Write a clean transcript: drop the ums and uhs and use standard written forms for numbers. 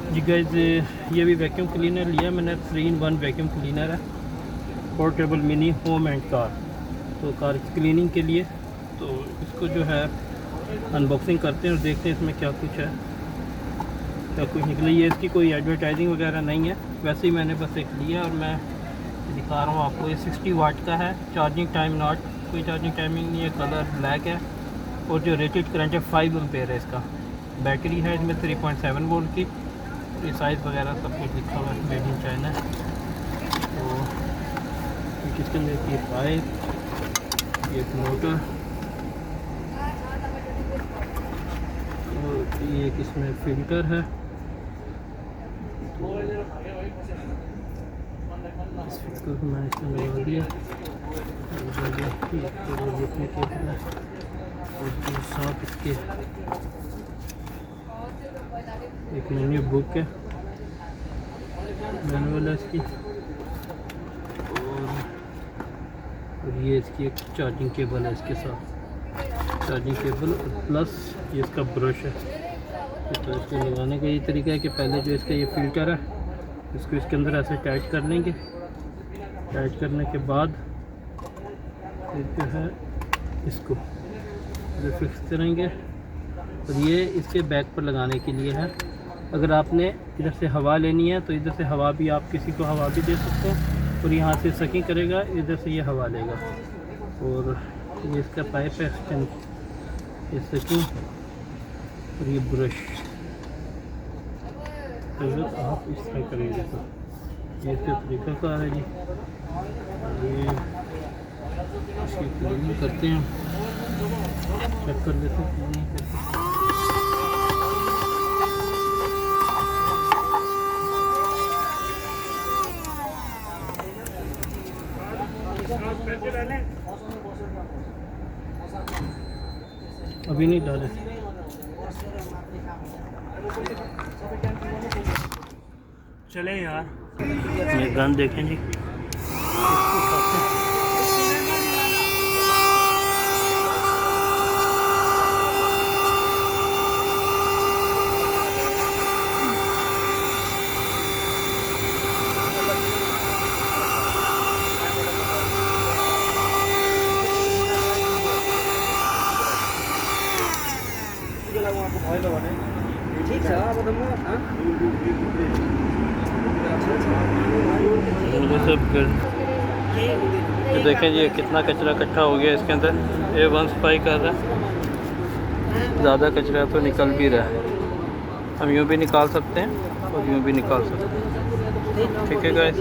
जी guys, ये भी vacuum cleaner लिया मैंने। 3-in-1 वैक्यूम क्लीनर है, portable mini home and car. तो कार की क्लीनिंग के लिए तो इसको जो है अनबॉक्सिंग करते हैं और देखते हैं इसमें क्या कुछ है, क्या कुछ निकली। ये इसकी कोई एडवर्टाइजिंग वगैरह नहीं है, वैसे ही मैंने बस एक लिया और मैं दिखा रहा हूँ आपको। ये 60 वाट का है। चार्जिंग टाइम नॉट, कोई चार्जिंग टाइमिंग नहीं है। कलर ब्लैक है और जो रेटेड करंट है 5 एम्पेयर है इसका। बैटरी है इसमें 3.7 वोल्ट की। ये साइज़ वगैरह सब कुछ लिखा हुआ है, मेड इन चाइना। तो किसके अंदर की पाइप, ये मोटर और ये एक इसमें फिल्टर है। इस फिल्टर को मैंने इसमें लगा दिया और जो साथ इसके एक मेन्यू बुक है, मैनुअल है इसकी, और ये इसकी एक चार्जिंग केबल है इसके साथ। चार्जिंग केबल और प्लस ये इसका ब्रश है। तो इसको लगाने का ये तरीका है कि पहले जो इसका ये फिल्टर है इसको इसके अंदर ऐसे टाइट कर लेंगे। टाइट करने के बाद फिर जो है इसको फिक्स करेंगे और ये इसके बैक पर लगाने के लिए है। अगर आपने इधर से हवा लेनी है तो इधर से हवा भी, आप किसी को हवा भी दे सकते हैं और यहाँ से सकिंग करेगा, इधर से ये हवा लेगा। और ये इसका पाइप है एक्सटेंड, ये सकिंग और ये ब्रश। अगर आप इस तरह करेंगे तो ये इसका तरीका कार है जी। ये इसकी क्लीनिंग करते हैं, चेक कर लेते हैं क्लीनिंग करके। अभी नहीं डाले, चले यार। ये गन देखें जी। ठीक है, अब तो सब कर तो देखें जी कितना कचरा इकट्ठा हो गया इसके अंदर। ये वन सफाई कर रहा है, ज़्यादा कचरा तो निकल भी रहा है। हम यूँ भी निकाल सकते हैं और यूँ भी निकाल सकते हैं। ठीक है गाइस।